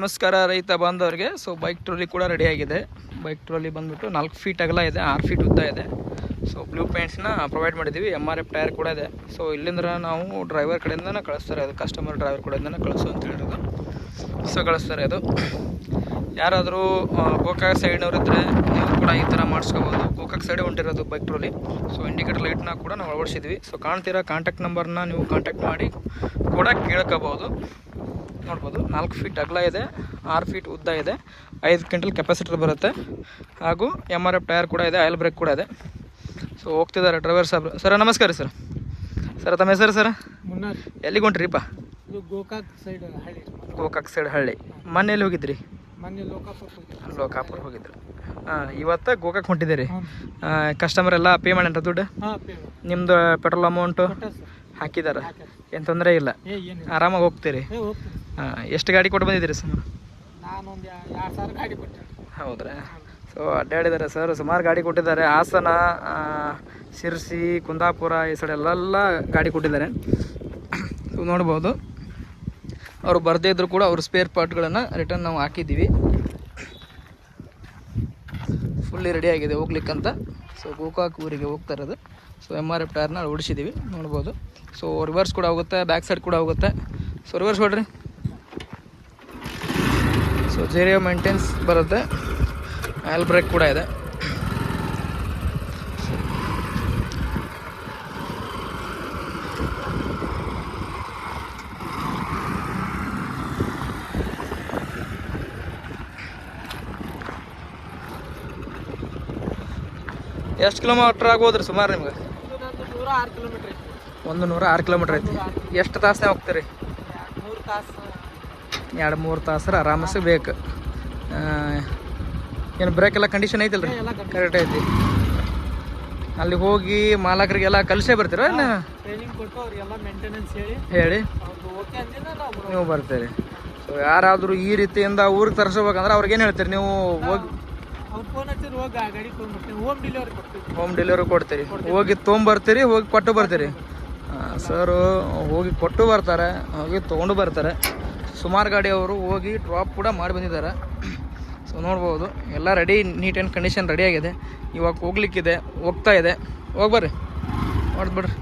ನಮಸ್ಕಾರ ರೈತ ಬಾಂಧವರಿಗೆ. ಸೊ ಬೈಕ್ ಟ್ರಾಲಿ ಕೂಡ ರೆಡಿ ಆಗಿದೆ. ಬೈಕ್ ಟ್ರಾಲಿ ಬಂದ್ಬಿಟ್ಟು 4 ಫೀಟ್ ಅಗಲ ಇದೆ, 6 ಫೀಟ್ ಉದ್ದ ಇದೆ. ಸೊ ಬ್ಲೂ ಪೇಂಟ್ಸ್ನ ಪ್ರೊವೈಡ್ ಮಾಡಿದ್ದೀವಿ. MRF ಟೈರ್ ಕೂಡ ಇದೆ. ಸೊ ಇಲ್ಲಿಂದ ನಾವು ಡ್ರೈವರ್ ಕಡೆಯಿಂದನೇ ಕಳಿಸ್ತಾರೆ, ಅದು ಕಸ್ಟಮರ್ ಡ್ರೈವರ್ ಕಡೆಯಿಂದನೇ ಕಳಿಸು ಅಂತ ಹೇಳಿರೋದು. ಸೊ ಕಳಿಸ್ತಾರೆ. ಅದು ಯಾರಾದರೂ ಗೋಕಾಕ್ ಸೈಡ್ನವ್ರು ಇದ್ದರೆ ನೀವು ಕೂಡ ಈ ಥರ ಮಾಡಿಸ್ಕೋಬೋದು. ಗೋಕಾಕ್ ಸೈಡೇ ಹೊಂಟಿರೋದು ಬೈಕ್ ಟ್ರಾಲಿ. ಸೊ ಇಂಡಿಕೇಟರ್ ಲೈಟ್ನ ಕೂಡ ನಾವು ಅಳವಡಿಸಿದ್ವಿ. ಸೊ ಕಾಣ್ತಿರೋ ಕಾಂಟ್ಯಾಕ್ಟ್ ನಂಬರ್ನ ನೀವು ಕಾಂಟ್ಯಾಕ್ಟ್ ಮಾಡಿ ಕೂಡ ಕೇಳ್ಕೋಬೋದು. ನೋಡ್ಬೋದು 4 ಫೀಟ್ ಅಗಲ ಇದೆ, 6 ಫೀಟ್ ಉದ್ದ ಇದೆ, 5 ಕ್ವಿಂಟಲ್ ಕೆಪಾಸಿಟರ್ ಬರುತ್ತೆ, ಹಾಗೂ MRF ಟೈರ್ ಕೂಡ ಇದೆ, ಆಯಿಲ್ ಬ್ರೇಕ್ ಕೂಡ ಇದೆ. ಸೊ ಹೋಗ್ತಿದ್ದಾರೆ ಡ್ರೈವರ್ ಸಾಹೇಬ್ರು. ಸರ್ ನಮಸ್ಕಾರ ಸರ್. ಸರ್ ತಮ್ಮ ಹೆಸರು ಸರ್? ಎಲ್ಲಿಗೆ ಹೊಂಟ್ರಿಪ್ಪ? ಗೋಕಾಕ್ ಸೈಡ್ ಹಳ್ಳಿ. ಗೋಕಾಕ್ ಸೈಡ್ ಹಳ್ಳಿ. ಮೊನ್ನೆ ಎಲ್ಲಿ ಹೋಗಿದ್ರಿ? ಮೊನ್ನೆ ಲೋಕಾಪುರ ಹೋಗಿದ್ರಿ. ಇವತ್ತು ಗೋಕಾಕ್ ಹೊಂಟಿದ್ದೀರಿ. ಕಸ್ಟಮರ್ ಎಲ್ಲ ಪೇ ಮಾಡಿ ಅಂತ ದುಡ್ಡು? ನಿಮ್ಮದು ಪೆಟ್ರೋಲ್ ಅಮೌಂಟು ಹಾಕಿದ್ದಾರೆ, ಏನು ತೊಂದರೆ ಇಲ್ಲ, ಆರಾಮಾಗಿ ಹೋಗ್ತೀರಿ? ಎಷ್ಟು ಗಾಡಿ ಕೊಟ್ಟು ಬಂದಿದ್ದೀರಿ ಸರ್? ನಾನೊಂದು 2,000 ಗಾಡಿ ಕೊಟ್ಟೆ. ಹೌದ್ರಾ? ಸೊ ಅಡ್ಡಾಡಿದ್ದಾರೆ ಸರ್, ಸುಮಾರು ಗಾಡಿ ಕೊಟ್ಟಿದ್ದಾರೆ. ಹಾಸನ, ಶಿರ್ಸಿ, ಕುಂದಾಪುರ ಈ ಸೈಡ್ ಎಲ್ಲ ಗಾಡಿ ಕೊಟ್ಟಿದ್ದಾರೆ. ಸೊ ನೋಡ್ಬೋದು. ಅವರು ಬರದೇ ಇದ್ದರೂ ಕೂಡ ಅವ್ರ ಸ್ಪೇರ್ ಪಾರ್ಟ್ಗಳನ್ನು ರಿಟರ್ನ್ ನಾವು ಹಾಕಿದ್ದೀವಿ. ಫುಲ್ಲಿ ರೆಡಿ ಆಗಿದೆ ಹೋಗ್ಲಿಕ್ಕಂತ. ಸೊ ಗೋಕಾಕ್ ಊರಿಗೆ ಹೋಗ್ತಾ ಇರೋದು. ಸೊ MRF ಟೈರ್ನ ಓಡಿಸಿದ್ದೀವಿ, ನೋಡ್ಬೋದು. ಸೊ ರಿವರ್ಸ್ ಕೂಡ ಹೋಗುತ್ತೆ, ಬ್ಯಾಕ್ ಸೈಡ್ ಕೂಡ ಹೋಗುತ್ತೆ. ಸೊ ರಿವರ್ಸ್ ಹೊಡ್ರಿ. ಸೊ ಜೇರಿಯೋ ಮೇಂಟೆನ್ಸ್ ಬರುತ್ತೆ, ಆಯಿಲ್ ಬ್ರೇಕ್ ಕೂಡ ಇದೆ. ಎಷ್ಟು ಕಿಲೋಮೀಟ್ರ್ ಆಗ್ಬೋದ್ರಿ ಸುಮಾರು ನಿಮ್ಗೆ? 106 ಕಿಲೋಮೀಟ್ರ್ ಐತಿ. 106 ಕಿಲೋಮೀಟ್ರ್ ಐತಿ. ಎಷ್ಟು ತಾಸನೇ ಹೋಗ್ತೀರಿ? 3 ತಾಸು. 2-3 ತಾಸರ ಆರಾಮಸೆ ಬೇಕು. ಏನು ಬ್ರೇಕ್ ಎಲ್ಲ ಕಂಡೀಷನ್ ಐತಿಲ್ಲ ರೀ? ಕರೆಕ್ಟ್ ಐತಿ. ಅಲ್ಲಿ ಹೋಗಿ ಮಾಲಕರಿಗೆಲ್ಲ ಕಲಿಸೇ ಬರ್ತೀರ? ಟ್ರೈನಿಂಗ್ ಕೊಟ್ಟು ಅವ್ರಿಗೆಲ್ಲ ಮೇಂಟೆನೆನ್ಸ್ ಹೇಳಿ ಓಕೆ ಅಂದಿನ ನಾವು ನೀವು ಬರ್ತೀರಿ. ಸೊ ಯಾರಾದರೂ ಈ ರೀತಿಯಿಂದ ಊರಿಗೆ ತರಿಸ್ಬೇಕಂದ್ರೆ ಅವ್ರಿಗೇನು ಹೇಳ್ತೀರಿ ನೀವು? ಹೋಗಿ ಅವ್ರು ಫೋನ್ ಹಚ್ಚಿದ್ರು, ಹೋಗಿ ಗಾಡಿ ತೊಗೊಂಡ್ಬರ್ತೀವಿ, ಹೋಮ್ ಡೆಲಿವರಿ ಕೊಡ್ತೀವಿ. ಹೋಮ್ ಡೆಲಿವರಿ ಕೊಡ್ತೀರಿ? ಹೋಗಿ ತೊಗೊಂಬರ್ತೀರಿ, ಹೋಗಿ ಕೊಟ್ಟು ಬರ್ತೀರಿ? ಸರು ಹೋಗಿ ಕೊಟ್ಟು ಬರ್ತಾರೆ, ಹೋಗಿ ತೊಗೊಂಡು ಬರ್ತಾರೆ. ಸುಮಾರು ಗಾಡಿ ಅವರು ಹೋಗಿ ಡ್ರಾಪ್ ಕೂಡ ಮಾಡಿ ಬಂದಿದ್ದಾರೆ. ಸೊ ನೋಡ್ಬೋದು, ಎಲ್ಲ ರೆಡಿ, ನೀಟ್ ಆ್ಯಂಡ್ ಕಂಡೀಷನ್ ರೆಡಿಯಾಗಿದೆ. ಇವಾಗ ಹೋಗ್ಲಿಕ್ಕಿದೆ, ಹೋಗ್ತಾ ಇದೆ. ಹೋಗ್ಬರ್ರಿ, ನೋಡ್ಬಿಡ್ರಿ.